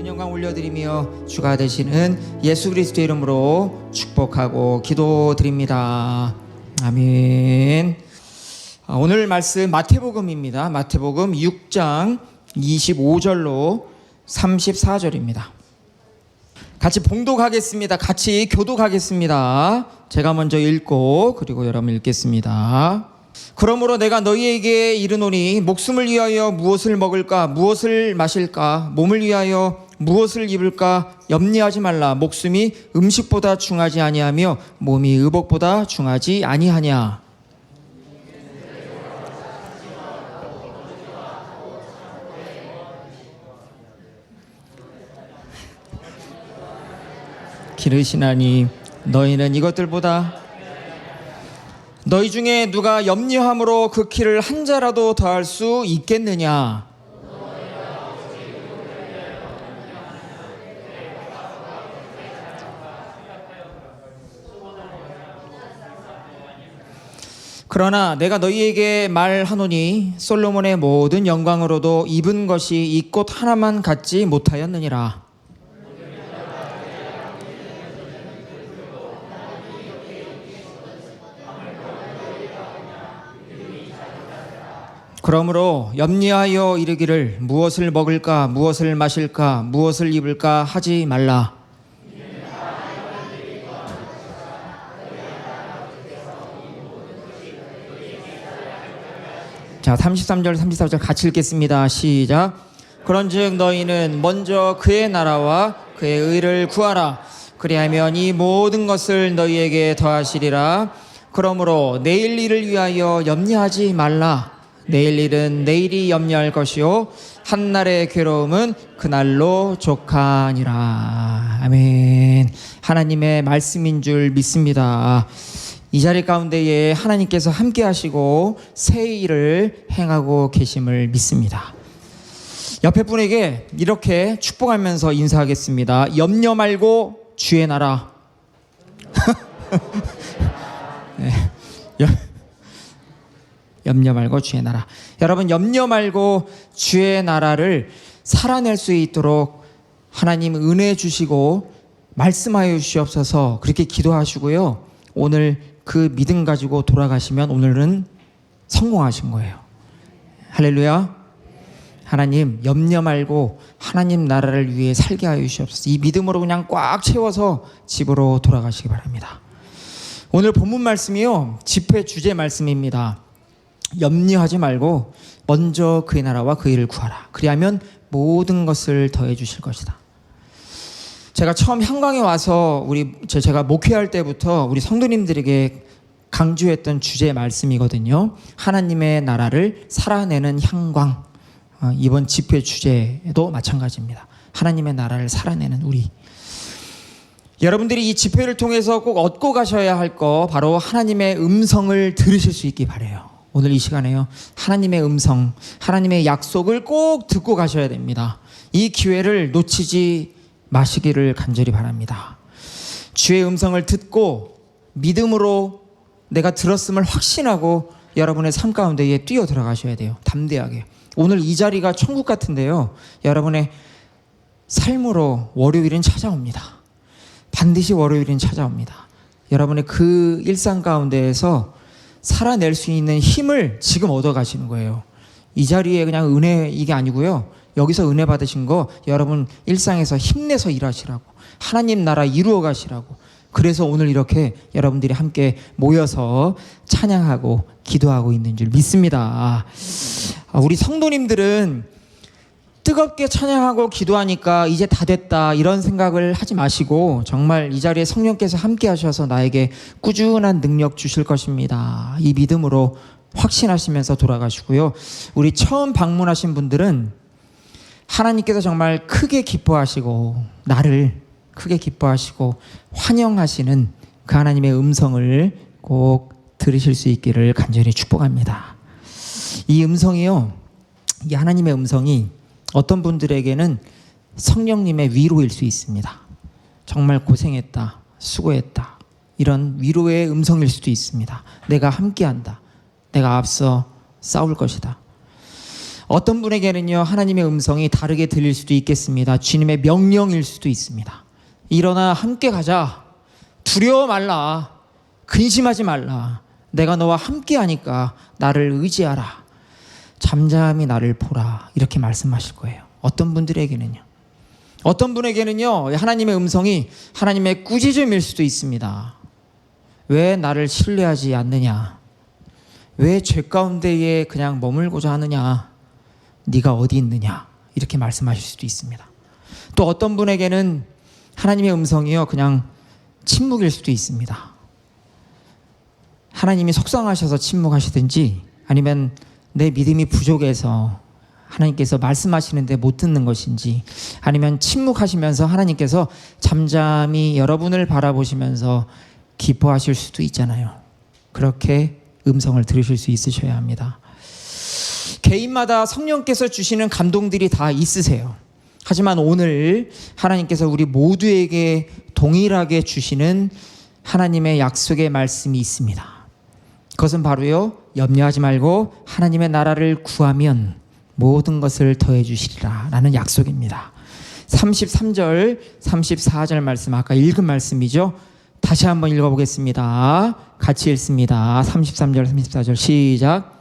모든 영광 올려드리며 주가 되시는 예수 그리스도의 이름으로 축복하고 기도드립니다. 아멘. 오늘 말씀 마태복음입니다. 마태복음 6장 25절로 34절입니다. 같이 봉독하겠습니다. 같이 교독하겠습니다. 제가 먼저 읽고 그리고 여러분 읽겠습니다. 그러므로 내가 너희에게 이르노니 목숨을 위하여 무엇을 먹을까 무엇을 마실까 몸을 위하여 무엇을 입을까 염려하지 말라. 목숨이 음식보다 중하지 아니하며 몸이 의복보다 중하지 아니하냐. 기르시나니 너희는 이것들보다 너희 중에 누가 염려함으로 그 키를 한 자라도 더할 수 있겠느냐. 그러나 내가 너희에게 말하노니 솔로몬의 모든 영광으로도 입은 것이 이 꽃 하나만 갖지 못하였느니라. 그러므로 염려하여 이르기를 무엇을 먹을까 무엇을 마실까 무엇을 입을까 하지 말라. 자, 33절 34절 같이 읽겠습니다. 시작. 그런즉 너희는 먼저 그의 나라와 그의 의를 구하라. 그리하면 이 모든 것을 너희에게 더하시리라. 그러므로 내일 일을 위하여 염려하지 말라. 내일 일은 내일이 염려할 것이요 한날의 괴로움은 그날로 족하니라. 아멘. 하나님의 말씀인 줄 믿습니다. 이 자리 가운데에 하나님께서 함께 하시고 새 일을 행하고 계심을 믿습니다. 옆에 분에게 이렇게 축복하면서 인사하겠습니다. 염려 말고 주의 나라. 네. 염려 말고 주의 나라. 여러분, 염려 말고 주의 나라를 살아낼 수 있도록 하나님 은혜 주시고 말씀하여 주시옵소서. 그렇게 기도하시고요. 오늘 그 믿음 가지고 돌아가시면 오늘은 성공하신 거예요. 할렐루야. 하나님 염려 말고 하나님 나라를 위해 살게 하여 주시옵소서. 이 믿음으로 그냥 꽉 채워서 집으로 돌아가시기 바랍니다. 오늘 본문 말씀이요, 집회 주제 말씀입니다. 염려하지 말고 먼저 그의 나라와 그 일을 구하라. 그리하면 모든 것을 더해 주실 것이다. 제가 처음 한강에 와서 제가 목회할 때부터 우리 성도님들에게 강조했던 주제 말씀이거든요. 하나님의 나라를 살아내는 향광. 이번 집회 주제도 마찬가지입니다. 하나님의 나라를 살아내는 우리. 여러분들이 이 집회를 통해서 꼭 얻고 가셔야 할 거 바로 하나님의 음성을 들으실 수 있기 바라요. 오늘 이 시간에요, 하나님의 음성, 하나님의 약속을 꼭 듣고 가셔야 됩니다. 이 기회를 놓치지 마시기를 간절히 바랍니다. 주의 음성을 듣고 믿음으로 내가 들었음을 확신하고 여러분의 삶 가운데에 뛰어 들어가셔야 돼요. 담대하게. 오늘 이 자리가 천국 같은데요, 여러분의 삶으로 월요일은 찾아옵니다. 반드시 월요일은 찾아옵니다. 여러분의 그 일상 가운데에서 살아낼 수 있는 힘을 지금 얻어 가시는 거예요. 이 자리에 그냥 은혜 이게 아니고요, 여기서 은혜 받으신 거 여러분 일상에서 힘내서 일하시라고, 하나님 나라 이루어 가시라고. 그래서 오늘 이렇게 여러분들이 함께 모여서 찬양하고 기도하고 있는 줄 믿습니다. 우리 성도님들은 뜨겁게 찬양하고 기도하니까 이제 다 됐다 이런 생각을 하지 마시고 정말 이 자리에 성령께서 함께 하셔서 나에게 꾸준한 능력 주실 것입니다. 이 믿음으로 확신하시면서 돌아가시고요. 우리 처음 방문하신 분들은 하나님께서 정말 크게 기뻐하시고 나를 크게 기뻐하시고 환영하시는 그 하나님의 음성을 꼭 들으실 수 있기를 간절히 축복합니다. 이 음성이요, 이 하나님의 음성이 어떤 분들에게는 성령님의 위로일 수 있습니다. 정말 고생했다, 수고했다, 이런 위로의 음성일 수도 있습니다. 내가 함께한다, 내가 앞서 싸울 것이다. 어떤 분에게는요, 하나님의 음성이 다르게 들릴 수도 있겠습니다. 주님의 명령일 수도 있습니다. 일어나 함께 가자. 두려워 말라. 근심하지 말라. 내가 너와 함께 하니까 나를 의지하라. 잠잠히 나를 보라. 이렇게 말씀하실 거예요. 어떤 분들에게는요. 어떤 분에게는요, 하나님의 음성이 하나님의 꾸짖음일 수도 있습니다. 왜 나를 신뢰하지 않느냐? 왜 죄 가운데에 그냥 머물고자 하느냐? 네가 어디 있느냐? 이렇게 말씀하실 수도 있습니다. 또 어떤 분에게는 하나님의 음성이요, 그냥 침묵일 수도 있습니다. 하나님이 속상하셔서 침묵하시든지, 아니면 내 믿음이 부족해서 하나님께서 말씀하시는데 못 듣는 것인지, 아니면 침묵하시면서 하나님께서 잠잠히 여러분을 바라보시면서 기뻐하실 수도 있잖아요. 그렇게 음성을 들으실 수 있으셔야 합니다. 개인마다 성령께서 주시는 감동들이 다 있으세요. 하지만 오늘 하나님께서 우리 모두에게 동일하게 주시는 하나님의 약속의 말씀이 있습니다. 그것은 바로요, 염려하지 말고 하나님의 나라를 구하면 모든 것을 더해 주시리라 라는 약속입니다. 33절 34절 말씀, 아까 읽은 말씀이죠. 다시 한번 읽어보겠습니다. 같이 읽습니다. 33절 34절 시작.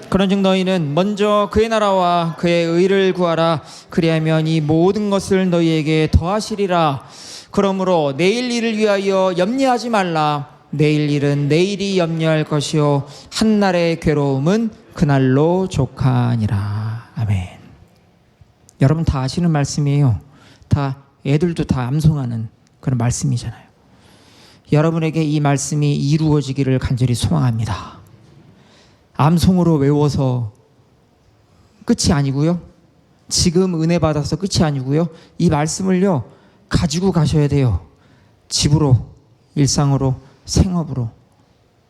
그런즉 너희는 먼저 그의 나라와 그의 의를 구하라. 그리하면 이 모든 것을 너희에게 더하시리라. 그러므로 내일 일을 위하여 염려하지 말라. 내일 일은 내일이 염려할 것이요 한날의 괴로움은 그날로 족하니라. 아멘. 여러분 다 아시는 말씀이에요. 다 애들도 다 암송하는 그런 말씀이잖아요. 여러분에게 이 말씀이 이루어지기를 간절히 소망합니다. 암송으로 외워서 끝이 아니고요, 지금 은혜 받아서 끝이 아니고요, 이 말씀을요 가지고 가셔야 돼요. 집으로, 일상으로, 생업으로,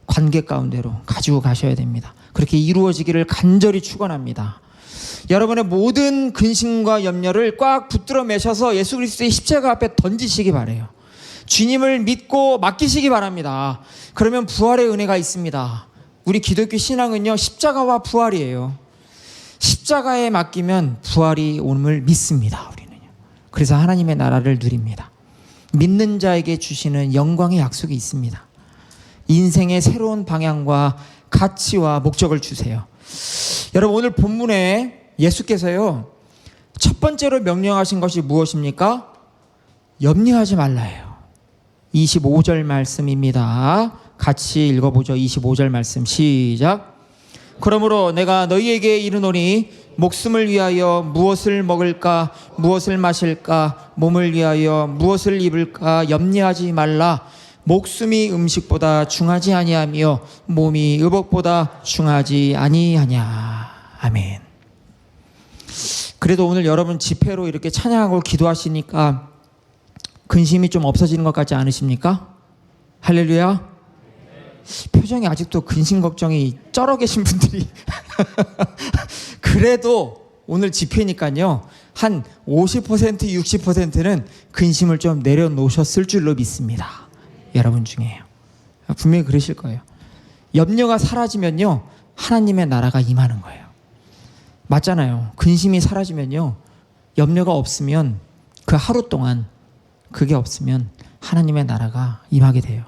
관계 가운데로 가지고 가셔야 됩니다. 그렇게 이루어지기를 간절히 축원합니다. 여러분의 모든 근심과 염려를 꽉 붙들어 매셔서 예수 그리스도의 십자가 앞에 던지시기 바라요. 주님을 믿고 맡기시기 바랍니다. 그러면 부활의 은혜가 있습니다. 우리 기독교 신앙은요, 십자가와 부활이에요. 십자가에 맡기면 부활이 옴을 믿습니다. 우리는요. 그래서 하나님의 나라를 누립니다. 믿는 자에게 주시는 영광의 약속이 있습니다. 인생의 새로운 방향과 가치와 목적을 주세요. 여러분, 오늘 본문에 예수께서요, 첫 번째로 명령하신 것이 무엇입니까? 염려하지 말라예요. 25절 말씀입니다. 같이 읽어보죠. 25절 말씀 시작. 그러므로 내가 너희에게 이르노니 목숨을 위하여 무엇을 먹을까, 무엇을 마실까, 몸을 위하여 무엇을 입을까 염려하지 말라. 목숨이 음식보다 중하지 아니하며 몸이 의복보다 중하지 아니하냐. 아멘. 그래도 오늘 여러분 집회로 이렇게 찬양하고 기도하시니까 근심이 좀 없어지는 것 같지 않으십니까? 할렐루야. 표정이 아직도 근심 걱정이 쩔어 계신 분들이 그래도 오늘 집회니까요, 한 50% 60%는 근심을 좀 내려놓으셨을 줄로 믿습니다. 여러분 중에요. 분명히 그러실 거예요. 염려가 사라지면요, 하나님의 나라가 임하는 거예요. 맞잖아요. 근심이 사라지면요, 염려가 없으면, 그 하루 동안 그게 없으면 하나님의 나라가 임하게 돼요.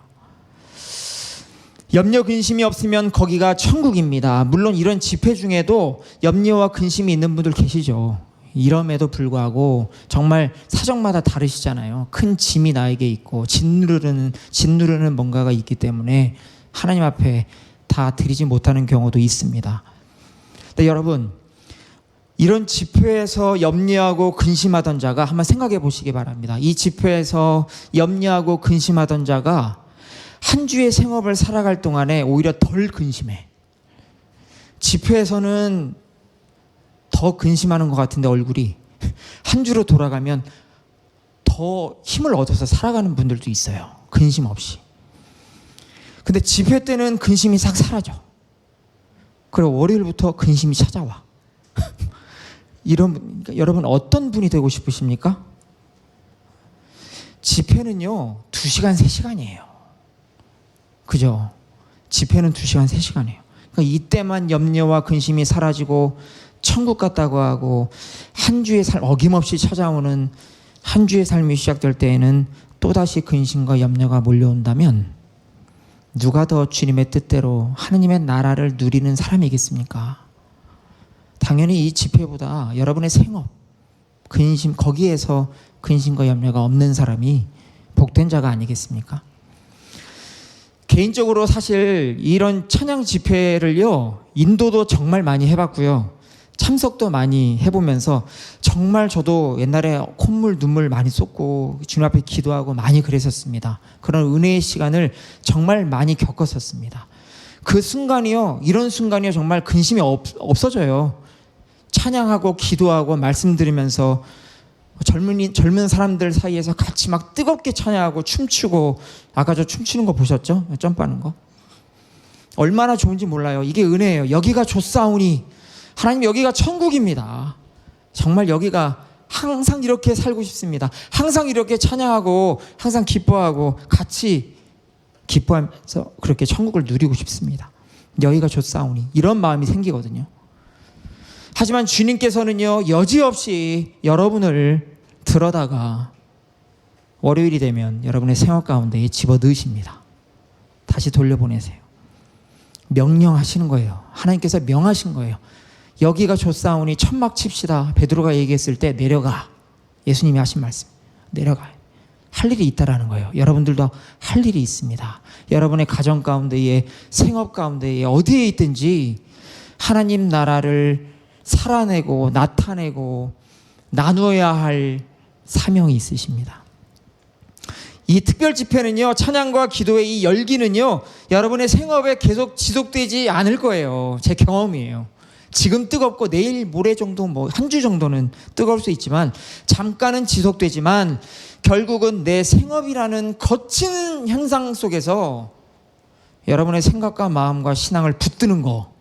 염려 근심이 없으면 거기가 천국입니다. 물론 이런 집회 중에도 염려와 근심이 있는 분들 계시죠. 이럼에도 불구하고 정말 사정마다 다르시잖아요. 큰 짐이 나에게 있고 짓누르는 뭔가가 있기 때문에 하나님 앞에 다 드리지 못하는 경우도 있습니다. 근데 여러분, 이런 집회에서 염려하고 근심하던 자가 한번 생각해 보시기 바랍니다. 이 집회에서 염려하고 근심하던 자가 한 주의 생업을 살아갈 동안에 오히려 덜 근심해. 집회에서는 더 근심하는 것 같은데 얼굴이 한 주로 돌아가면 더 힘을 얻어서 살아가는 분들도 있어요. 근심 없이. 근데 집회 때는 근심이 싹 사라져. 그리고 월요일부터 근심이 찾아와. 그러니까 여러분 어떤 분이 되고 싶으십니까? 집회는요 2시간 3시간이에요. 그죠? 집회는 2시간 3시간이에요. 그러니까 이때만 염려와 근심이 사라지고 천국 같다고 하고 한 주의 삶 어김없이 찾아오는 한 주의 삶이 시작될 때에는 또다시 근심과 염려가 몰려온다면 누가 더 주님의 뜻대로 하느님의 나라를 누리는 사람이겠습니까? 당연히 이 집회보다 여러분의 생업, 근심, 거기에서 근심과 염려가 없는 사람이 복된 자가 아니겠습니까? 개인적으로 사실 이런 찬양 집회를요, 인도도 정말 많이 해봤고요, 참석도 많이 해보면서 정말 저도 옛날에 콧물 눈물 많이 쏟고 주님 앞에 기도하고 많이 그랬었습니다. 그런 은혜의 시간을 정말 많이 겪었었습니다. 그 순간이요, 이런 순간이요, 정말 근심이 없어져요. 찬양하고 기도하고 말씀 들으면서 젊은 사람들 사이에서 같이 막 뜨겁게 찬양하고 춤추고, 아까 저 춤추는 거 보셨죠? 점프하는 거 얼마나 좋은지 몰라요. 이게 은혜예요. 여기가 좋사오니, 하나님 여기가 천국입니다. 정말 여기가 항상 이렇게 살고 싶습니다. 항상 이렇게 찬양하고 항상 기뻐하고 같이 기뻐하면서 그렇게 천국을 누리고 싶습니다. 여기가 좋사오니, 이런 마음이 생기거든요. 하지만 주님께서는요, 여지없이 여러분을 들어다가 월요일이 되면 여러분의 생활 가운데에 집어넣으십니다. 다시 돌려보내세요. 명령하시는 거예요. 하나님께서 명하신 거예요. 여기가 좋사오니 천막 칩시다. 베드로가 얘기했을 때 내려가. 예수님이 하신 말씀. 내려가. 할 일이 있다라는 거예요. 여러분들도 할 일이 있습니다. 여러분의 가정 가운데에, 생업 가운데에, 어디에 있든지 하나님 나라를 살아내고 나타내고 나누어야 할 사명이 있으십니다. 이 특별 집회는요, 찬양과 기도의 이 열기는요, 여러분의 생업에 계속 지속되지 않을 거예요. 제 경험이에요. 지금 뜨겁고 내일 모레 정도, 뭐 한 주 정도는 뜨거울 수 있지만 잠깐은 지속되지만 결국은 내 생업이라는 거친 현상 속에서 여러분의 생각과 마음과 신앙을 붙드는 거,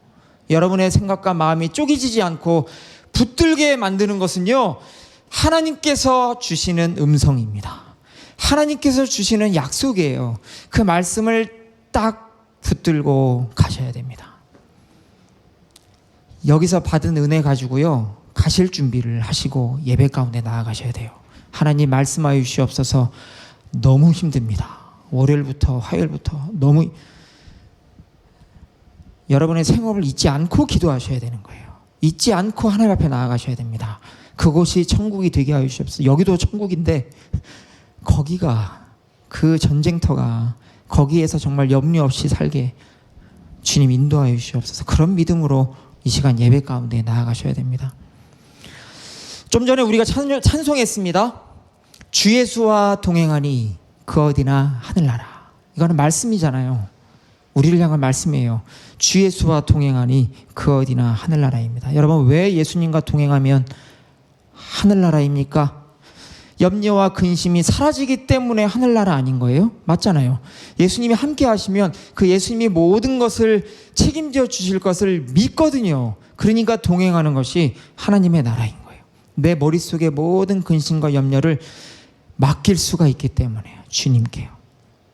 여러분의 생각과 마음이 쪼개지지 않고 붙들게 만드는 것은요, 하나님께서 주시는 음성입니다. 하나님께서 주시는 약속이에요. 그 말씀을 딱 붙들고 가셔야 됩니다. 여기서 받은 은혜 가지고요, 가실 준비를 하시고 예배 가운데 나아가셔야 돼요. 하나님 말씀하여 주시옵소서. 너무 힘듭니다. 월요일부터 화요일부터 너무, 여러분의 생업을 잊지 않고 기도하셔야 되는 거예요. 잊지 않고 하나님 앞에 나아가셔야 됩니다. 그곳이 천국이 되게 하여 주시옵소서. 여기도 천국인데 거기가, 그 전쟁터가, 거기에서 정말 염려 없이 살게 주님 인도하여 주시옵소서. 그런 믿음으로 이 시간 예배 가운데 나아가셔야 됩니다. 좀 전에 우리가 찬송했습니다. 주 예수와 동행하니 그 어디나 하늘나라. 이거는 말씀이잖아요. 우리를 향한 말씀이에요. 주 예수와 동행하니 그 어디나 하늘나라입니다. 여러분, 왜 예수님과 동행하면 하늘나라입니까? 염려와 근심이 사라지기 때문에 하늘나라 아닌 거예요? 맞잖아요. 예수님이 함께 하시면 그 예수님이 모든 것을 책임져 주실 것을 믿거든요. 그러니까 동행하는 것이 하나님의 나라인 거예요. 내 머릿속에 모든 근심과 염려를 맡길 수가 있기 때문에요. 주님께요.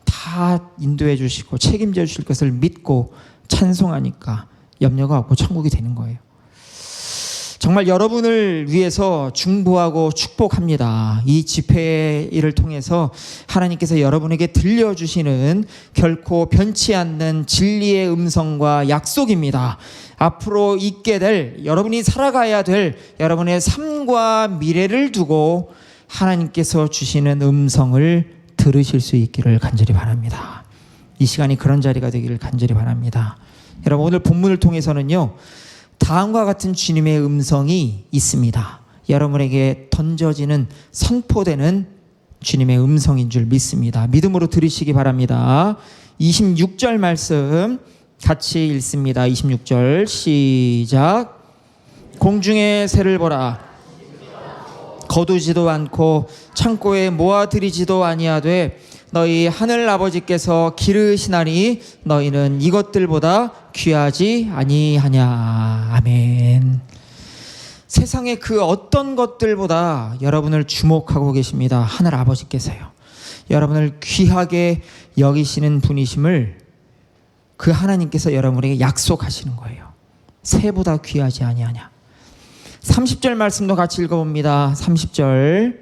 다 인도해 주시고 책임져 주실 것을 믿고 찬송하니까 염려가 없고 천국이 되는 거예요. 정말 여러분을 위해서 중보하고 축복합니다. 이 집회를 통해서 하나님께서 여러분에게 들려주시는 결코 변치 않는 진리의 음성과 약속입니다. 앞으로 있게 될, 여러분이 살아가야 될 여러분의 삶과 미래를 두고 하나님께서 주시는 음성을 들으실 수 있기를 간절히 바랍니다. 이 시간이 그런 자리가 되기를 간절히 바랍니다. 여러분, 오늘 본문을 통해서는요, 다음과 같은 주님의 음성이 있습니다. 여러분에게 던져지는, 선포되는 주님의 음성인 줄 믿습니다. 믿음으로 들으시기 바랍니다. 26절 말씀 같이 읽습니다. 26절 시작. 공중의 새를 보라. 거두지도 않고 창고에 모아들이지도 아니하되 너희 하늘 아버지께서 기르시나니 너희는 이것들보다 귀하지 아니하냐. 아멘. 세상의 그 어떤 것들보다 여러분을 주목하고 계십니다. 하늘 아버지께서요. 여러분을 귀하게 여기시는 분이심을 그 하나님께서 여러분에게 약속하시는 거예요. 새보다 귀하지 아니하냐. 30절 말씀도 같이 읽어봅니다. 30절.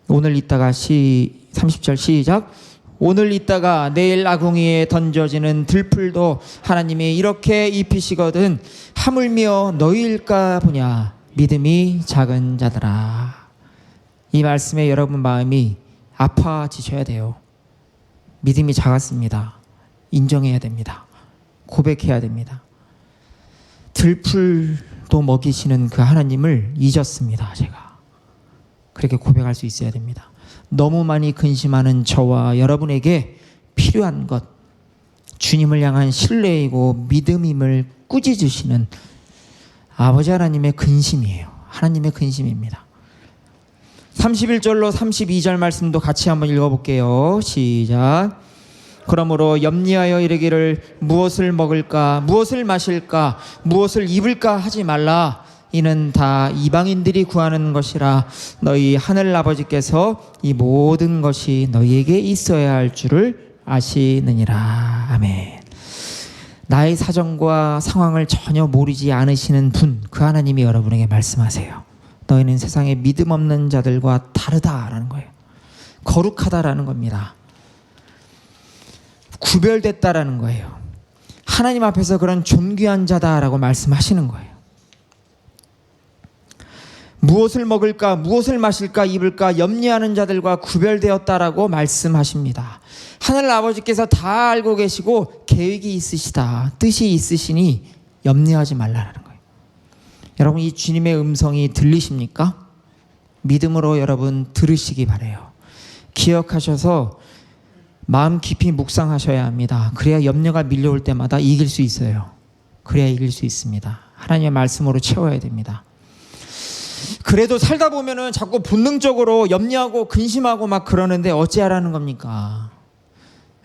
오늘 있다가 30절 시작. 오늘 있다가 내일 아궁이에 던져지는 들풀도 하나님이 이렇게 입히시거든 하물며 너희일까 보냐. 믿음이 작은 자들아. 이 말씀에 여러분 마음이 아파지셔야 돼요. 믿음이 작았습니다. 인정해야 됩니다. 고백해야 됩니다. 들풀도 먹이시는 그 하나님을 잊었습니다. 제가 그렇게 고백할 수 있어야 됩니다. 너무 많이 근심하는 저와 여러분에게 필요한 것, 주님을 향한 신뢰이고 믿음임을 꾸짖으시는 아버지 하나님의 근심이에요. 하나님의 근심입니다. 31절로 32절 말씀도 같이 한번 읽어볼게요. 시작. 그러므로 염려하여 이르기를 무엇을 먹을까, 무엇을 마실까, 무엇을 입을까 하지 말라. 이는 다 이방인들이 구하는 것이라. 너희 하늘 아버지께서 이 모든 것이 너희에게 있어야 할 줄을 아시느니라. 아멘. 나의 사정과 상황을 전혀 모르지 않으시는 분, 그 하나님이 여러분에게 말씀하세요. 너희는 세상에 믿음 없는 자들과 다르다라는 거예요. 거룩하다라는 겁니다. 구별됐다라는 거예요. 하나님 앞에서 그런 존귀한 자다라고 말씀하시는 거예요. 무엇을 먹을까, 무엇을 마실까, 입을까 염려하는 자들과 구별되었다라고 말씀하십니다. 하늘 아버지께서 다 알고 계시고 계획이 있으시다, 뜻이 있으시니 염려하지 말라라는 거예요. 여러분, 이 주님의 음성이 들리십니까? 믿음으로 여러분 들으시기 바라요. 기억하셔서 마음 깊이 묵상하셔야 합니다. 그래야 염려가 밀려올 때마다 이길 수 있어요. 그래야 이길 수 있습니다. 하나님의 말씀으로 채워야 됩니다. 그래도 살다 보면은 자꾸 본능적으로 염려하고 근심하고 막 그러는데 어찌하라는 겁니까?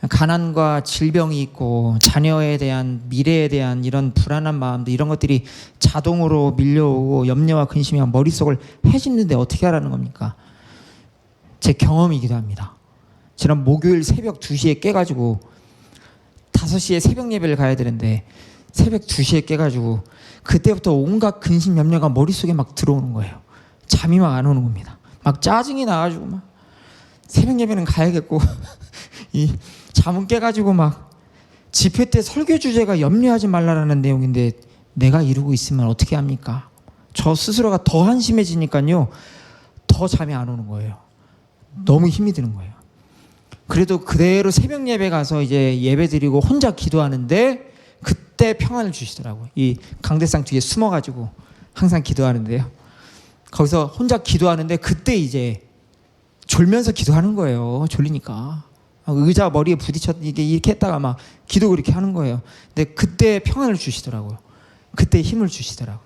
가난과 질병이 있고 자녀에 대한, 미래에 대한 이런 불안한 마음도, 이런 것들이 자동으로 밀려오고 염려와 근심이 머릿속을 해집는데 어떻게 하라는 겁니까? 제 경험이기도 합니다. 지난 목요일 새벽 2시에 깨가지고 5시에 새벽 예배를 가야 되는데 새벽 2시에 깨가지고 그때부터 온갖 근심 염려가 머릿속에 막 들어오는 거예요. 잠이 막 안 오는 겁니다. 막 짜증이 나가지고 막 새벽 예배는 가야겠고 이 잠은 깨가지고 막 집회 때 설교 주제가 염려하지 말라라는 내용인데 내가 이루고 있으면 어떻게 합니까? 저 스스로가 더 한심해지니까요, 더 잠이 안 오는 거예요. 너무 힘이 드는 거예요. 그래도 그대로 새벽 예배 가서 이제 예배 드리고 혼자 기도하는데 그때 평안을 주시더라고요. 이 강대상 뒤에 숨어가지고 항상 기도하는데요, 거기서 혼자 기도하는데 그때 이제 졸면서 기도하는 거예요. 졸리니까 의자 머리에 부딪혔 이렇게 했다가 막 기도 그렇게 하는 거예요. 근데 그때 평안을 주시더라고요. 그때 힘을 주시더라고요.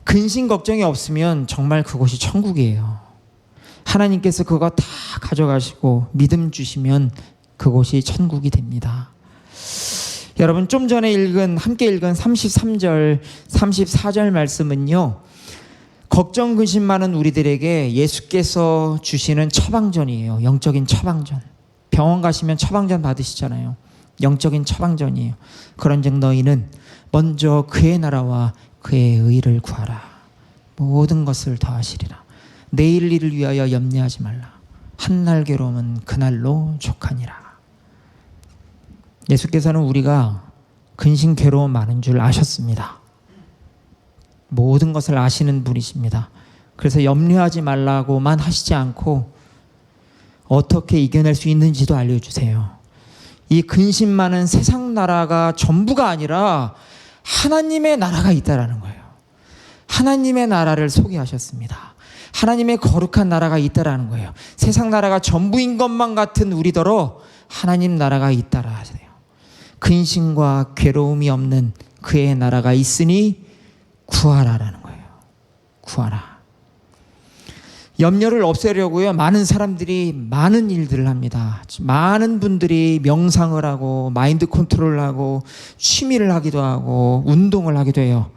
근심 걱정이 없으면 정말 그곳이 천국이에요. 하나님께서 그거 다 가져가시고 믿음 주시면 그곳이 천국이 됩니다. 여러분, 좀 전에 함께 읽은 33절, 34절 말씀은요, 걱정 근심 많은 우리들에게 예수께서 주시는 처방전이에요. 영적인 처방전. 병원 가시면 처방전 받으시잖아요. 영적인 처방전이에요. 그런즉 너희는 먼저 그의 나라와 그의 의를 구하라. 모든 것을 더하시리라. 내일 일을 위하여 염려하지 말라. 한날 괴로움은 그날로 족하니라. 예수께서는 우리가 근심 괴로움 많은 줄 아셨습니다. 모든 것을 아시는 분이십니다. 그래서 염려하지 말라고만 하시지 않고 어떻게 이겨낼 수 있는지도 알려주세요. 이 근심 많은 세상 나라가 전부가 아니라 하나님의 나라가 있다라는 거예요. 하나님의 나라를 소개하셨습니다. 하나님의 거룩한 나라가 있다라는 거예요. 세상 나라가 전부인 것만 같은 우리더러 하나님 나라가 있다라 하세요. 근심과 괴로움이 없는 그의 나라가 있으니 구하라라는 거예요. 구하라. 염려를 없애려고요, 많은 사람들이 많은 일들을 합니다. 많은 분들이 명상을 하고 마인드 컨트롤을 하고 취미를 하기도 하고 운동을 하기도 해요.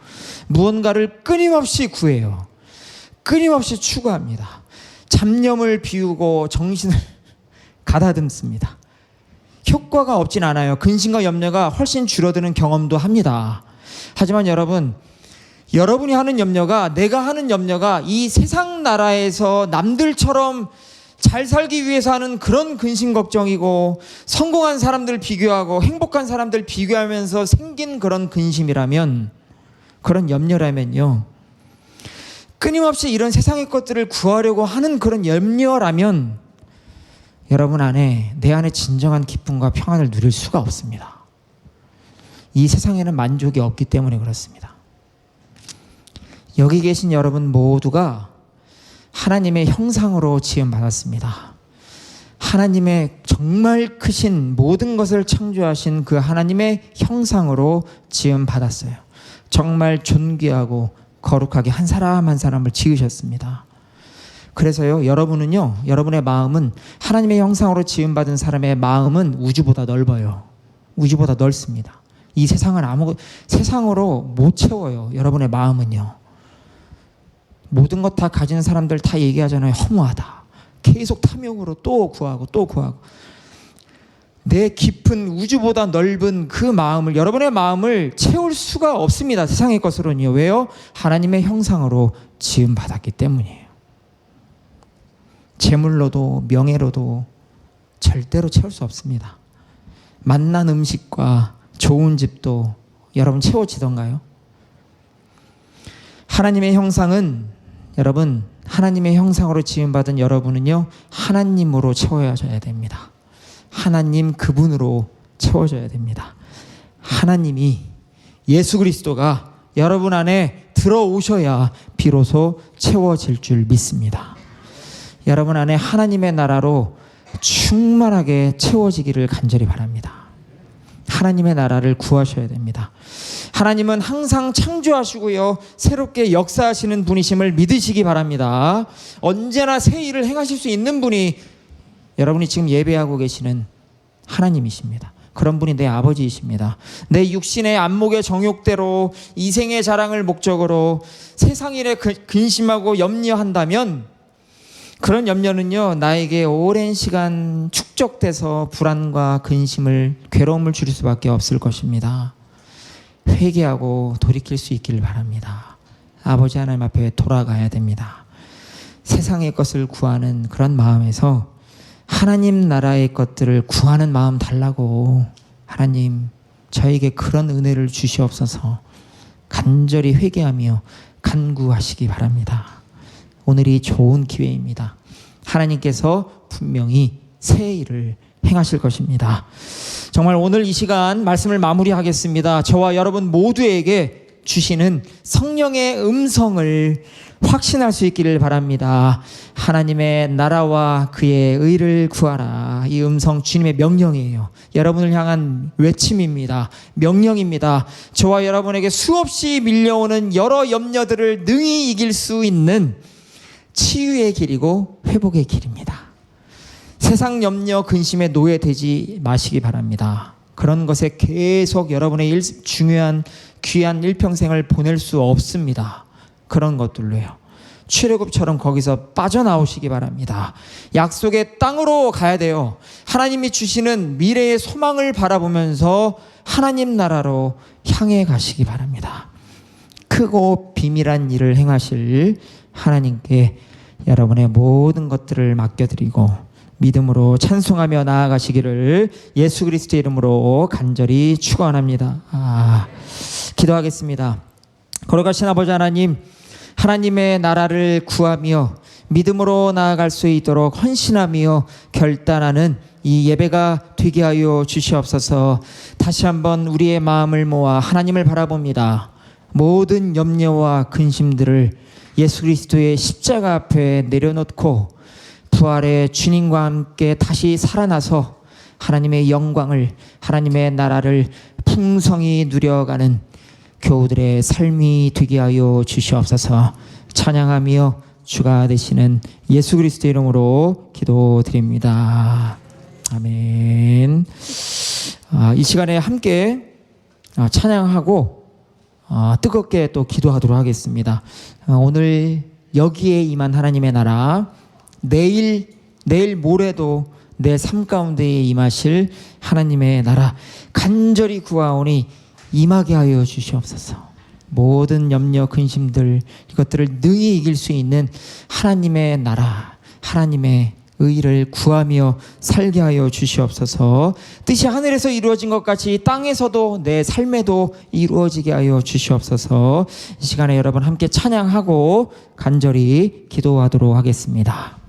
무언가를 끊임없이 구해요. 끊임없이 추구합니다. 잡념을 비우고 정신을 가다듬습니다. 효과가 없진 않아요. 근심과 염려가 훨씬 줄어드는 경험도 합니다. 하지만 여러분, 여러분이 하는 염려가, 내가 하는 염려가 이 세상 나라에서 남들처럼 잘 살기 위해서 하는 그런 근심 걱정이고, 성공한 사람들 비교하고 행복한 사람들 비교하면서 생긴 그런 근심이라면, 그런 염려라면요, 끊임없이 이런 세상의 것들을 구하려고 하는 그런 염려라면 여러분 안에, 내 안에 진정한 기쁨과 평안을 누릴 수가 없습니다. 이 세상에는 만족이 없기 때문에 그렇습니다. 여기 계신 여러분 모두가 하나님의 형상으로 지음받았습니다. 하나님의 정말 크신 모든 것을 창조하신 그 하나님의 형상으로 지음받았어요. 정말 존귀하고 거룩하게 한 사람 한 사람을 지으셨습니다. 그래서요, 여러분은요, 여러분의 마음은, 하나님의 형상으로 지음받은 사람의 마음은 우주보다 넓어요. 우주보다 넓습니다. 이 세상은 세상으로 못 채워요. 여러분의 마음은요. 모든 것 다 가진 사람들 다 얘기하잖아요. 허무하다. 계속 탐욕으로 또 구하고 또 구하고. 내 깊은 우주보다 넓은 그 마음을, 여러분의 마음을 채울 수가 없습니다. 세상의 것으로는요. 왜요? 하나님의 형상으로 지음받았기 때문이에요. 재물로도 명예로도 절대로 채울 수 없습니다. 맛난 음식과 좋은 집도 여러분 채워지던가요? 하나님의 형상은, 여러분, 하나님의 형상으로 지음받은 여러분은요, 하나님으로 채워져야 됩니다. 하나님 그분으로 채워져야 됩니다. 하나님이, 예수 그리스도가 여러분 안에 들어오셔야 비로소 채워질 줄 믿습니다. 여러분 안에 하나님의 나라로 충만하게 채워지기를 간절히 바랍니다. 하나님의 나라를 구하셔야 됩니다. 하나님은 항상 창조하시고요, 새롭게 역사하시는 분이심을 믿으시기 바랍니다. 언제나 새 일을 행하실 수 있는 분이 여러분이 지금 예배하고 계시는 하나님이십니다. 그런 분이 내 아버지이십니다. 내 육신의 안목의 정욕대로 이생의 자랑을 목적으로 세상 일에 근심하고 염려한다면, 그런 염려는요, 나에게 오랜 시간 축적돼서 불안과 근심을, 괴로움을 줄 수밖에 없을 것입니다. 회개하고 돌이킬 수 있기를 바랍니다. 아버지 하나님 앞에 돌아가야 됩니다. 세상의 것을 구하는 그런 마음에서 하나님 나라의 것들을 구하는 마음 달라고, 하나님 저에게 그런 은혜를 주시옵소서 간절히 회개하며 간구하시기 바랍니다. 오늘이 좋은 기회입니다. 하나님께서 분명히 새 일을 행하실 것입니다. 정말 오늘 이 시간 말씀을 마무리하겠습니다. 저와 여러분 모두에게 주시는 성령의 음성을 확신할 수 있기를 바랍니다. 하나님의 나라와 그의 의를 구하라. 이 음성 주님의 명령이에요. 여러분을 향한 외침입니다. 명령입니다. 저와 여러분에게 수없이 밀려오는 여러 염려들을 능히 이길 수 있는 치유의 길이고 회복의 길입니다. 세상 염려 근심에 노예되지 마시기 바랍니다. 그런 것에 계속 여러분의 중요한 귀한 일평생을 보낼 수 없습니다. 그런 것들로요. 출애굽처럼 거기서 빠져나오시기 바랍니다. 약속의 땅으로 가야 돼요. 하나님이 주시는 미래의 소망을 바라보면서 하나님 나라로 향해 가시기 바랍니다. 크고 비밀한 일을 행하실 하나님께 여러분의 모든 것들을 맡겨드리고 믿음으로 찬송하며 나아가시기를 예수 그리스도의 이름으로 간절히 축원합니다. 기도하겠습니다. 거룩하신 아버지 하나님, 하나님의 나라를 구하며 믿음으로 나아갈 수 있도록 헌신하며 결단하는 이 예배가 되게 하여 주시옵소서. 다시 한번 우리의 마음을 모아 하나님을 바라봅니다. 모든 염려와 근심들을 예수 그리스도의 십자가 앞에 내려놓고 부활의 주님과 함께 다시 살아나서 하나님의 영광을, 하나님의 나라를 풍성히 누려가는 교우들의 삶이 되게 하여 주시옵소서. 찬양하며 주가 되시는 예수 그리스도의 이름으로 기도드립니다. 아멘. 이 시간에 함께 찬양하고 뜨겁게 또 기도하도록 하겠습니다. 오늘 여기에 임한 하나님의 나라, 내일 모레도 내 삶 가운데에 임하실 하나님의 나라 간절히 구하오니 임하게 하여 주시옵소서. 모든 염려, 근심들 이것들을 능히 이길 수 있는 하나님의 나라, 하나님의 의를 구하며 살게 하여 주시옵소서. 뜻이 하늘에서 이루어진 것 같이 땅에서도 내 삶에도 이루어지게 하여 주시옵소서. 이 시간에 여러분 함께 찬양하고 간절히 기도하도록 하겠습니다.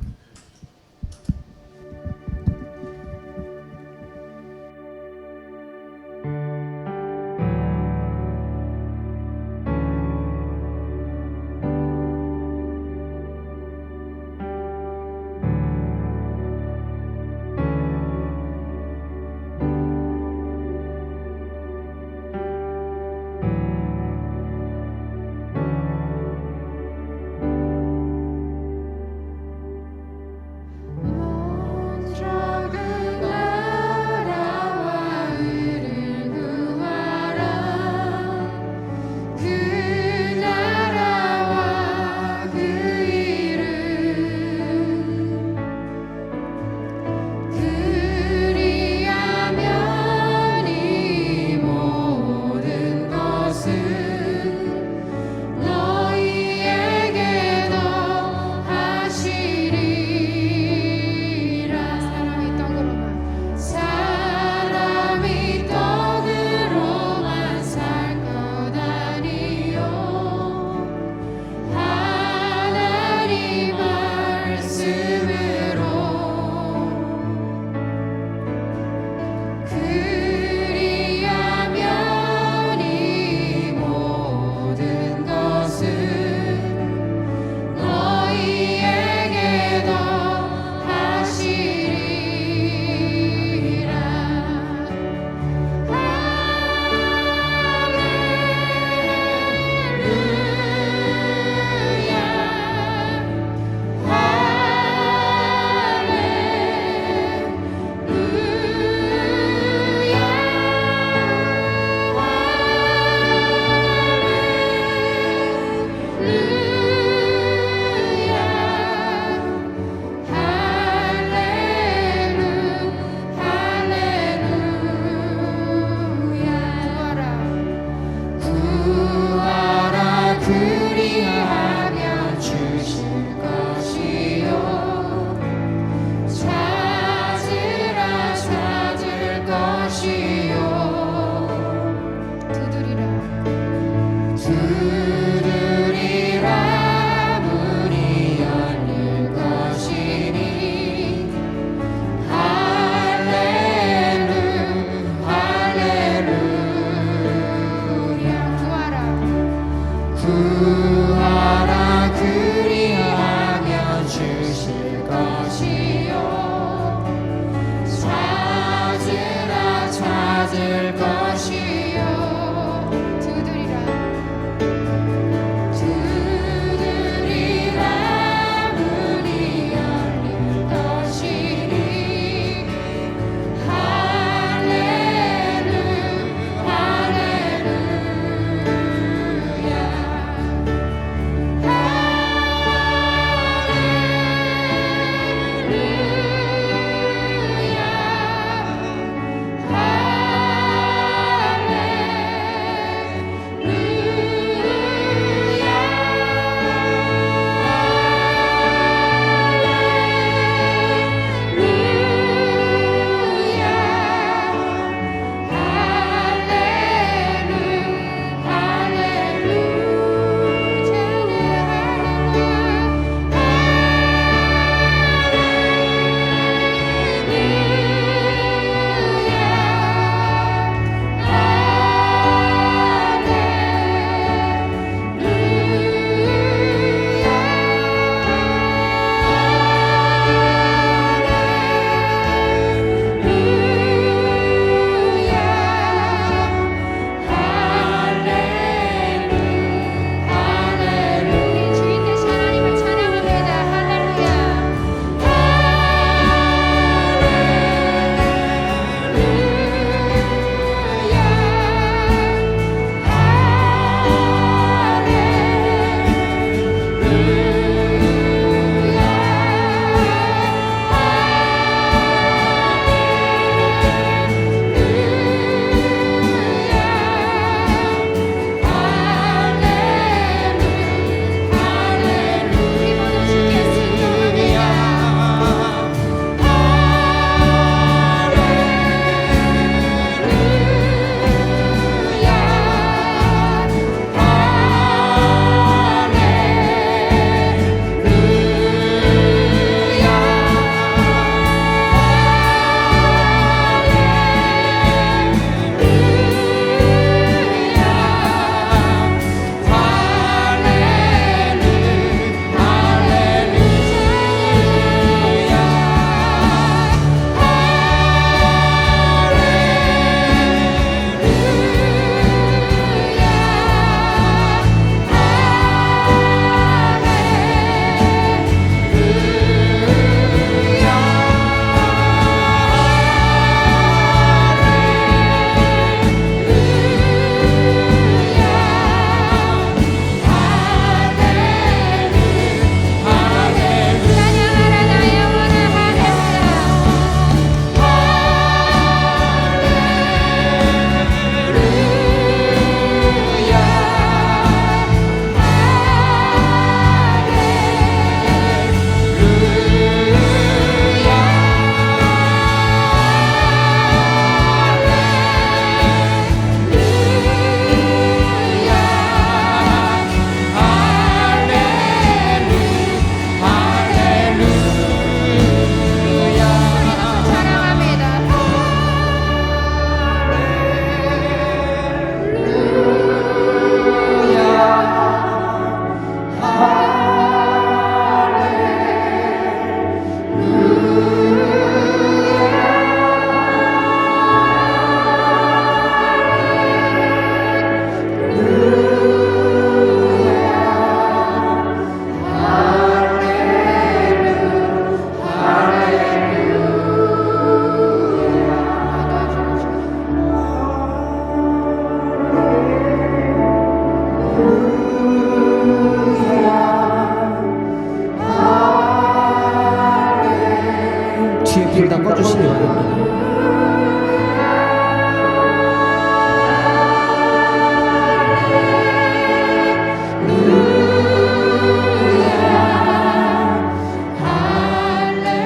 주시기 바랍니다.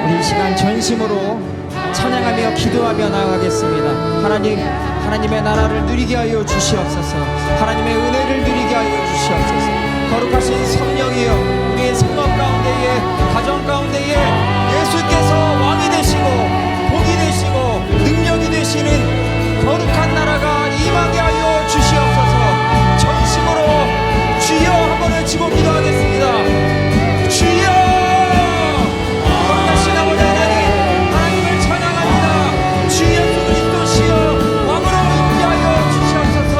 우리 이 시간 전심으로 찬양하며 기도하며 나아가겠습니다. 하나님의 나라를 누리게 하여 주시옵소서. 하나님의 은혜를 누리게 하여 주시옵소서. 거룩하신 성령이여, 우리의 생업 가운데에, 가정 가운데에 예수께서 왕이 되시고 복이 되시고 능력이 되시는 거룩한 나라가 임하게 하여 주시옵소서. 전심으로 주여 한번 외치고 기도하겠습니다. 주여! 거룩하신 아버지 하나님, 하나님을 찬양합니다. 주 예수 그리스도시여 왕으로 임재하여 주시옵소서.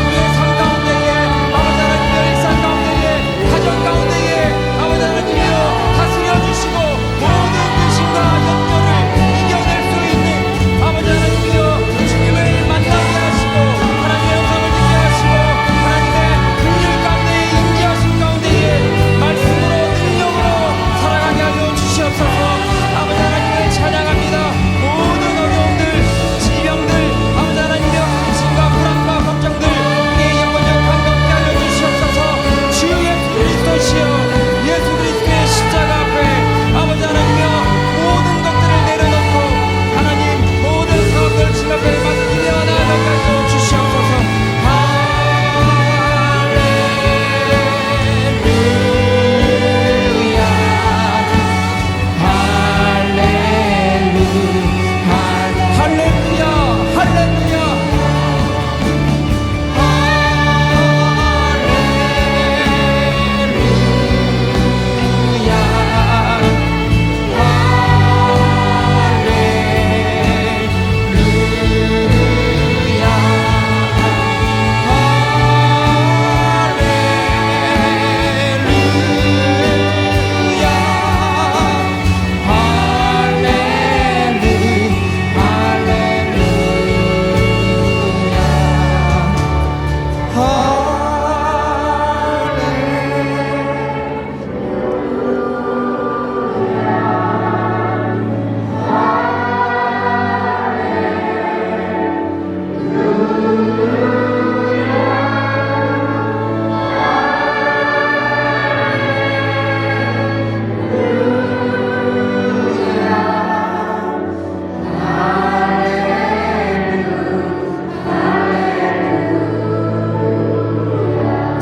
우리의 삶 가운데에, 아버지 하나님의 일상 가운데에, 가정 가운데에 아버지 하나님이여 다스려 주시고 모든 근심과 염려를 이겨낼 수 있는 아버지 하나님이여 주님을 만나게 하시고 하나님의 영광을 듣게 하시고 하나님의 긍휼 가운데에 임재하신 가운데에 말씀으로 능력으로 살아가게 하여 주시옵소서. 아버지 하나님을 찬양합니다. 모든 어려움들, 질병들, 아버지 하나님의 근심과 불안과 걱정들 우리의 영혼을 감격케 하여 주시옵소서. 주 예수 그리스도시여, 예수 그리스도의 십자가 앞에 아버지 하나님이여 모든 것들을 내려놓고 하나님 모든 사업들 주 앞에 맡기며 나아가게 하여 주시옵소서.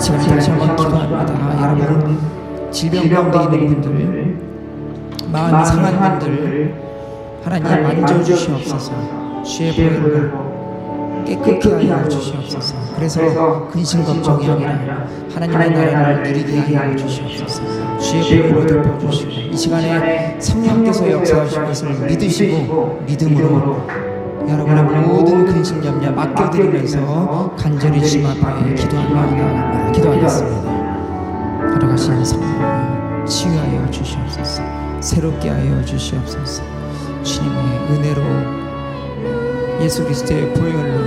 지금 다시 한번 기도합니다. 여러분 질병 가운데 있는 분들, 마음이 상한 분들 하나님 만져주시옵소서. 주의 보혈로 깨끗게 하여 주시옵소서. 그래서 근심 걱정이 아니라 하나님의 나라를 누리게 하여 주시옵소서. 주의 보혈로 덮어주시고 이 시간에 성령께서 역사하실 것을 믿으시고 믿음으로 여러분의 모든 근심 염려 맡겨드리면서 간절히 주님 앞에 기도하며 기도하겠습니다. 걸어가시는 성령 치유하여 주시옵소서. 새롭게 하여 주시옵소서. 주님의 은혜로 예수 그리스도의 보혈로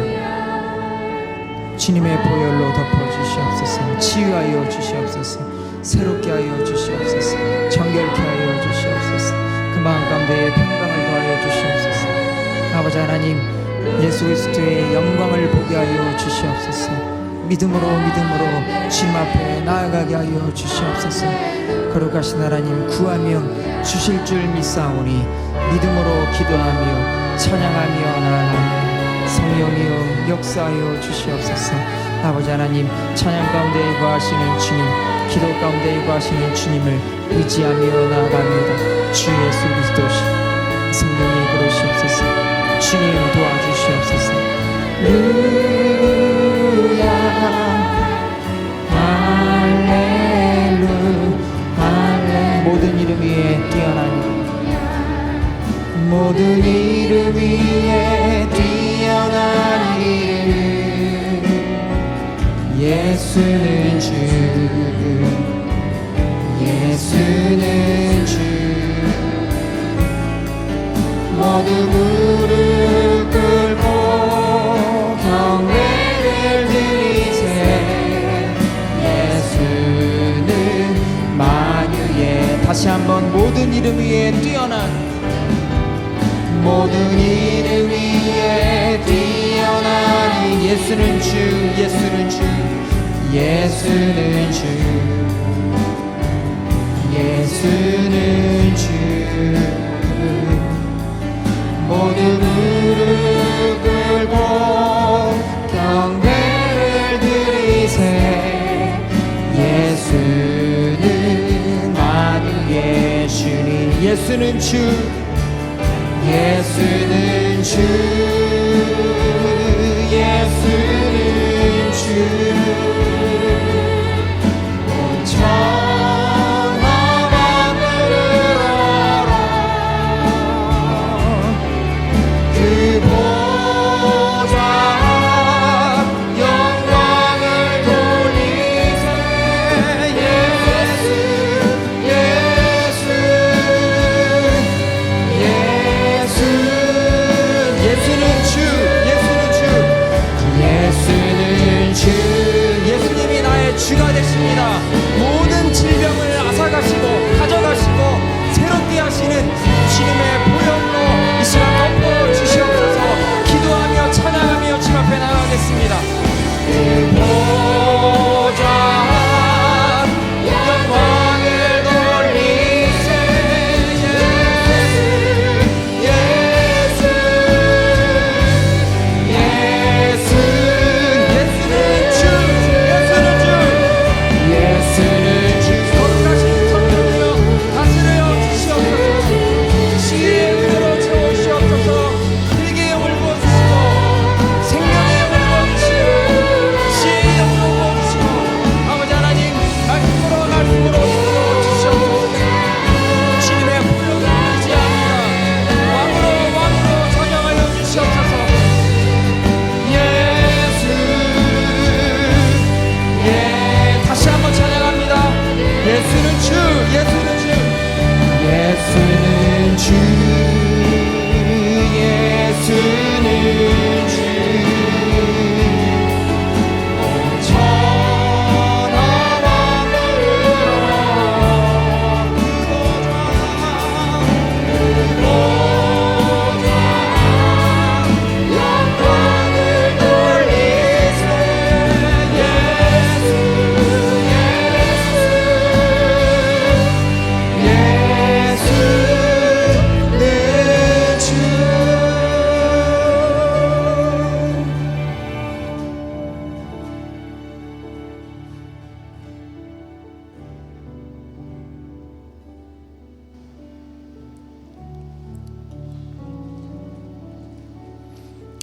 주님의 보혈로 덮어주시옵소서. 치유하여 주시옵소서. 새롭게 하여 주시옵소서. 정결케 하여 주시옵소서. 그 마음 가운데에 평강을 더하여 주시옵소서. 아버지 하나님, 예수 그리스도의 영광을 보게 하여 주시옵소서. 믿음으로 주님 앞에 나아가게 하여 주시옵소서. 거룩하신 하나님, 구하며 주실 줄 믿사오니 믿음으로 기도하며 찬양하며 나아가며 성령이여 역사하여 주시옵소서. 아버지 하나님, 찬양 가운데 거하시는 주님, 기도 가운데 거하시는 주님을 의지하며 나아갑니다. 주 예수 그리스도시 성령이 그러시옵소서. 주님 도와주시옵소서. 할렐루야 할렐루야 할렐루야. 모든 이름 위에 뛰어난 모든 이름 위에 뛰어난 이름 예수는 주 예수는 주 모두 무릎 꿇고 경배를 드리세. 예수는 만유의 다시 한번 모든 이름 위에 뛰어난 모든 이름 위에 뛰어나니 예수는 주, 예수는 주, 예수는 주, 예수는 주. 모든 무릎 꿇고 경배를 드리세. 예수는 만유의 주님, 예수는 주, 예수는 주, 예수는 주. 온 천하 만물을 알아. 그 보좌 영광을 돌리세. 예수, 예수, 예수. 예수는 주, 예수는 주, 예수는 주. 예수님이 나의 주가 되십니다. 모든 질병을 앗아가시고 가져가시고 새롭게 하시는 주님의 보혈로 이 시간 덮어 주시옵소서. 기도하며 찬양하며 주님 앞에 나가겠습니다. 보좌 영광을 돌리세. 예수, 예수, 예수. 예수는 주, 예수는 주, 예수는 주. 거룩하신 성령이여 다스려 주시옵소서. 지혜의 은혜로 채워주시옵소서. 일개 영을 부어주시고 생명의 영을 부어주시고 지혜의 영을 부어주시고 아버지 하나님 말씀으로 이끌어 주시옵소서. 주님의 보혈을 의지합니다. 왕으로 찬양하여 주시옵소서. 예수, 예, 다시 한번 찬양합니다. 예수는 주, 예수는 주, 예수는 주, 예수는 주. 온 천하 만물을 알아. 영광을 돌리세. 예수, 예수는 주.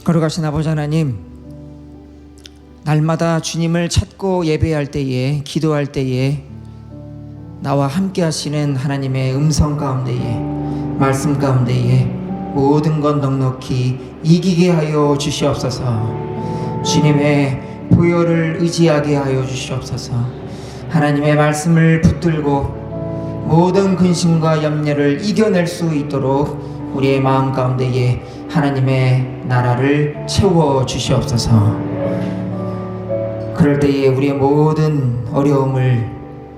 거룩하신 아버지 하나님, 날마다 주님을 찾고 예배할 때에, 기도할 때에 나와 함께 하시는 하나님의 음성 가운데에, 말씀 가운데에 모든 것 넉넉히 이기게 하여 주시옵소서. 주님의 보혈을 의지하게 하여 주시옵소서. 하나님의 말씀을 붙들고 모든 근심과 염려를 이겨낼 수 있도록 우리의 마음 가운데에 하나님의 나라를 채워 주시옵소서. 그럴 때에 우리의 모든 어려움을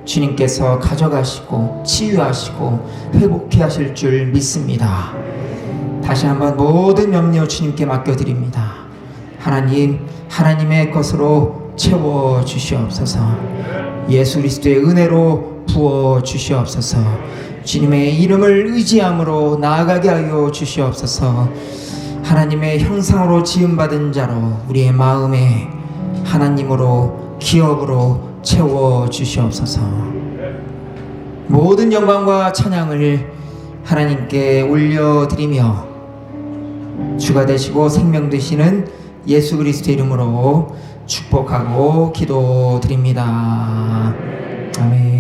주님께서 가져가시고 치유하시고 회복해 하실 줄 믿습니다. 다시 한번 모든 염려 주님께 맡겨드립니다. 하나님, 하나님의 것으로 채워 주시옵소서. 예수 그리스도의 은혜로 부어 주시옵소서. 주님의 이름을 의지함으로 나아가게 하여 주시옵소서. 하나님의 형상으로 지음받은 자로 우리의 마음에 하나님으로 기업으로 채워 주시옵소서. 모든 영광과 찬양을 하나님께 올려드리며 주가 되시고 생명 되시는 예수 그리스도의 이름으로 축복하고 기도드립니다. 아멘.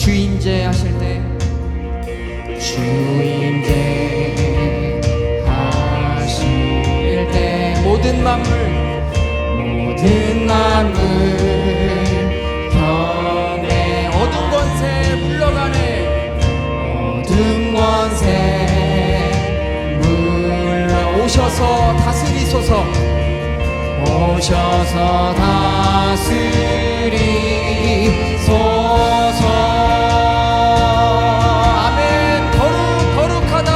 주임제 하실 때 주임제 하실 때 모든 만물 경에 어둠 권세 물러가네 어둠 권세 물러오셔서 다스리소서 오셔서 다스리소서 아멘 거룩하다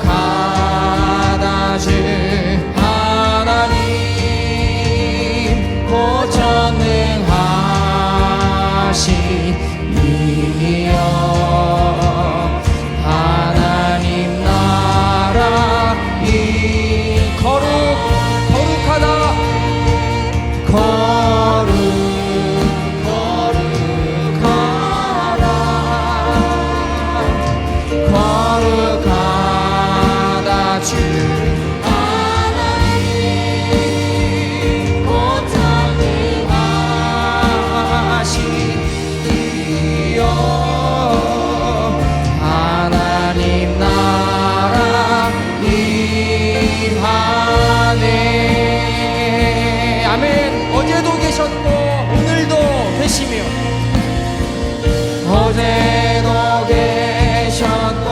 거룩하다 주 하나님 고전능하시니여 하나님 나라 이 거룩하다 거룩하다 주 하나님 고전능하시니여 하나님 나라 임하네 아멘 어제도 계셨고 오늘도 계시며 어제도 계셨고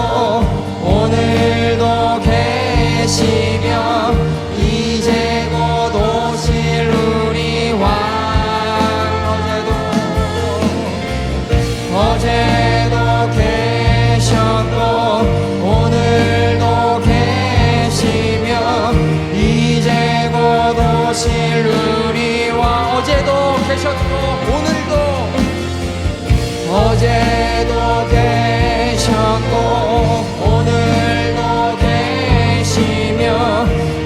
오늘도 계시며 이제 곧 오실 우리 왕 어제도 계셨고 오늘도 계시며 이제 곧 오실 우리 왕 어제도 계셨고 오늘도 계시며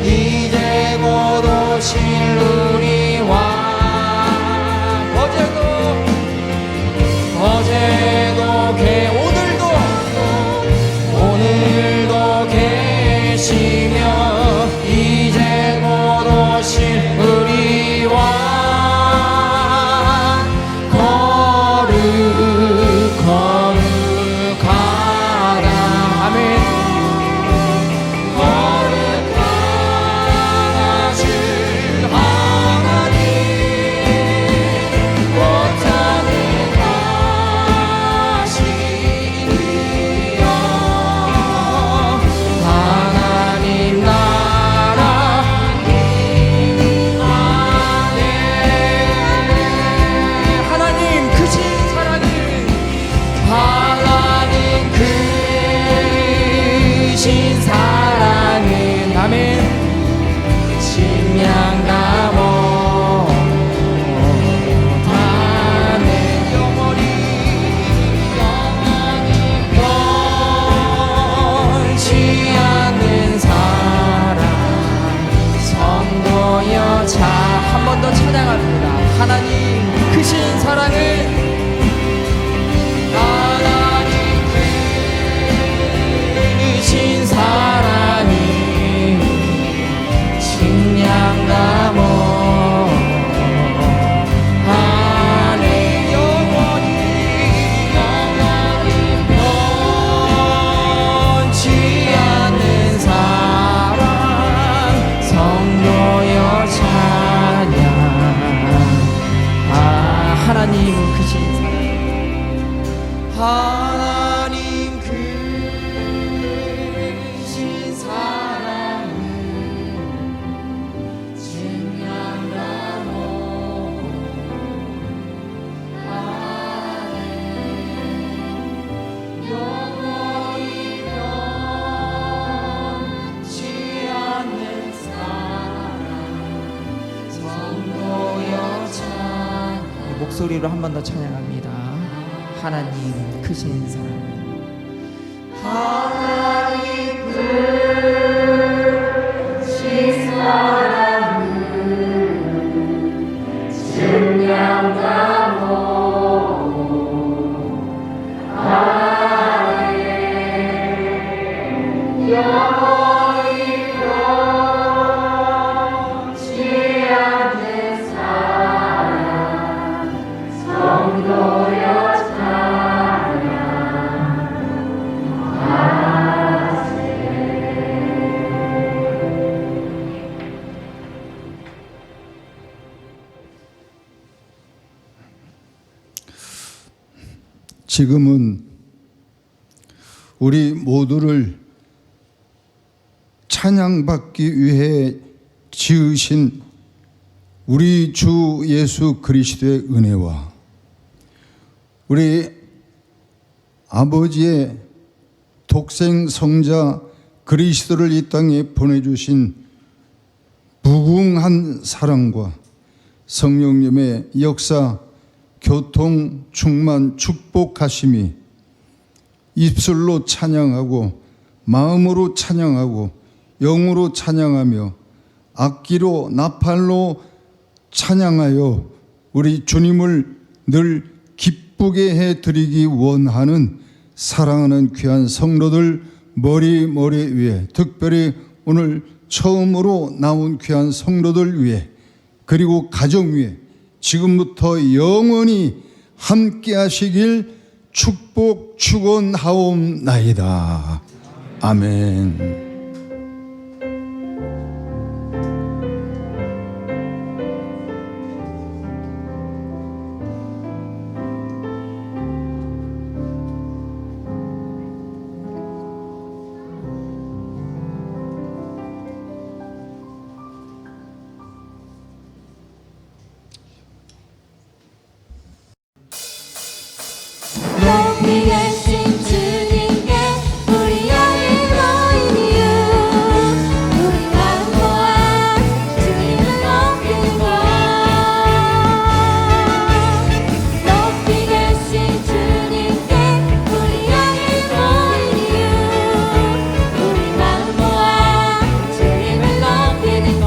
이제 곧 오실 우리 왕 오늘도 계시며 이제 곧 오실 우리 왕 거룩하다 아멘 거룩하다 주 하나님 고전능하시니여 하나님 나라 임하네 하나님 크신 사랑은 하나님 크신 사랑은 아멘 침량다 못하네 영원히 변치 않는 사랑 성도여 자 한 번 더 찬양합니다 하나님 크신 사랑은 하나님 크신 사랑이 침량다 못하네 영원히 변치 않는 사랑 성도여 찬양 하나님 크신 사랑 하나님 크신 사랑은 침량다 못하네 영원히 변치 않는 사랑 성도여 찬양 목소리로 한 번 더 찬양합니다 하나님 크신 사랑 하나님 크신 사랑은 침량다 못하네 영원히 지금은 우리 모두를 찬양받기 위해 지으신 우리 주 예수 그리스도의 은혜와 우리 아버지의 독생 성자 그리스도를 이 땅에 보내주신 무궁한 사랑과 성령님의 역사, 교통, 충만, 축복하심이 입술로 찬양하고 마음으로 찬양하고 영으로 찬양하며 악기로 나팔로 찬양하여 우리 주님을 늘 기쁘게 해드리기 원하는 사랑하는 귀한 성도들 머리 위에, 특별히 오늘 처음으로 나온 귀한 성도들 위에, 그리고 가정 위에 지금부터 영원히 함께 하시길 축복하옵나이다. 아멘. 높이 계신 주님께 우리 영이 모인 이유 우리 마음 모아 주님을 높이는 것 높이 계신 주님께 우리 영이 모인 이유 우리 마음 모아 주님을 높이는 것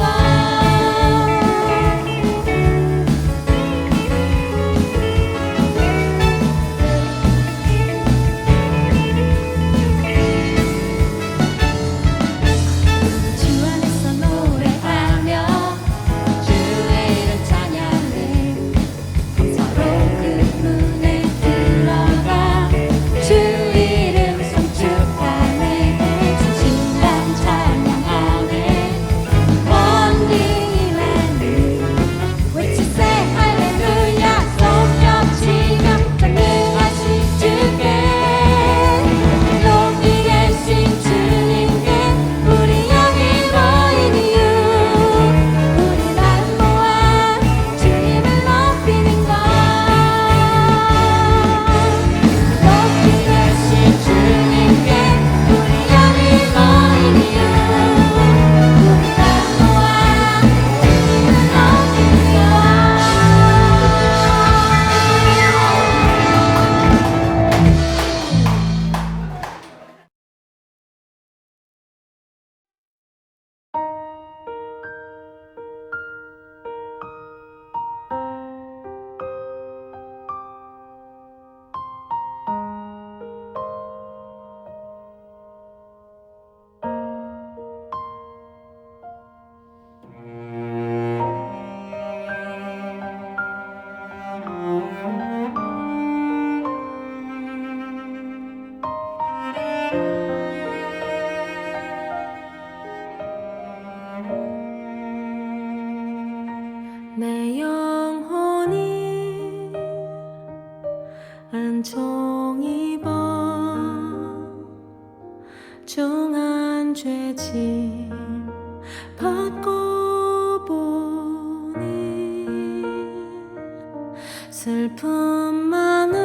주 안에서 노래하며 주의 이름 찬양해 감사로 그 문에 들어가 주 이름 송축하네 진심만 찬양하네 원리만을 외치세 할렐루야 손뼉치며 전능하신 주께 높이 계신 주님께 우리 영이 모인 이유 우리 마음 모아 주님을 높이는 것 높이 계신 주님께 우리 영이 모인 이유 우리 마음 모아 주님을 높이는 것 내 영혼이 은총 입어 중한 죄짐 받고 보니 슬픔 많은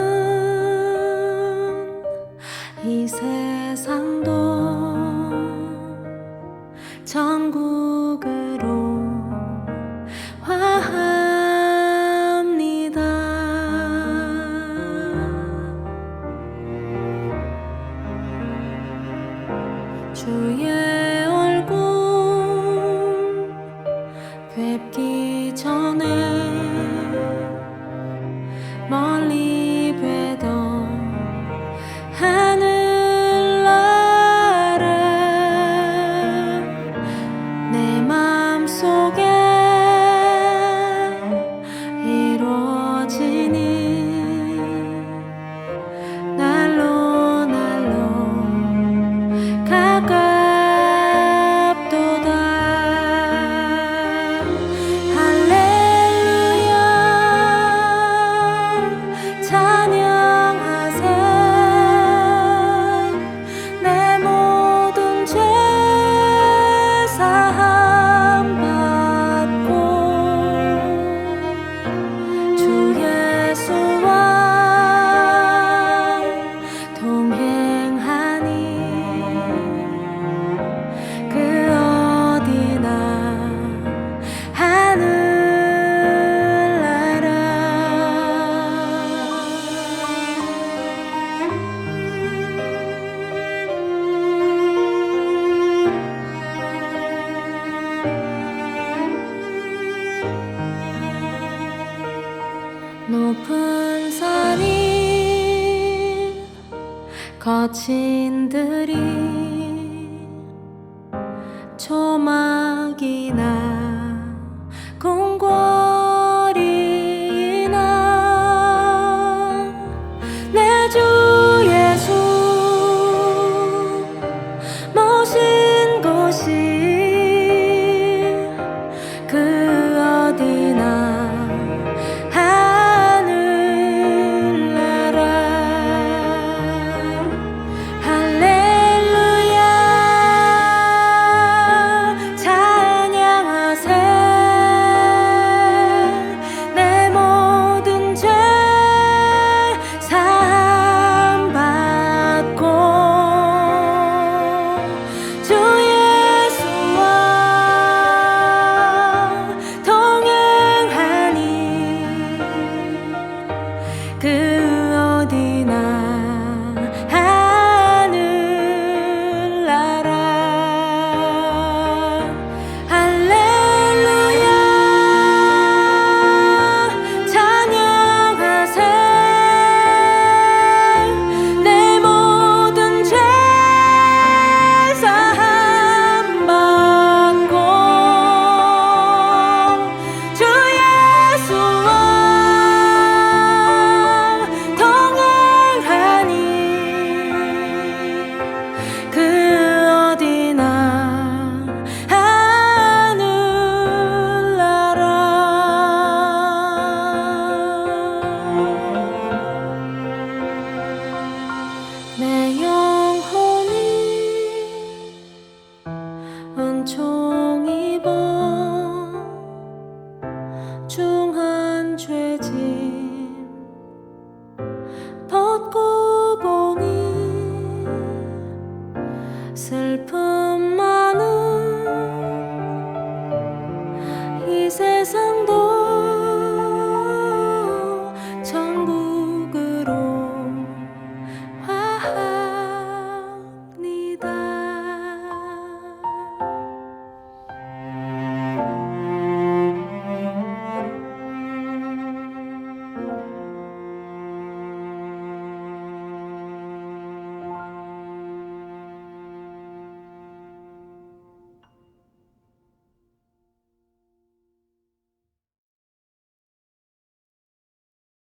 이 세상도 천국으로 화합니다. 주의 얼굴 뵙기 전에 멀리 뵈던 하늘나라 내 맘속 거친들이 조막이나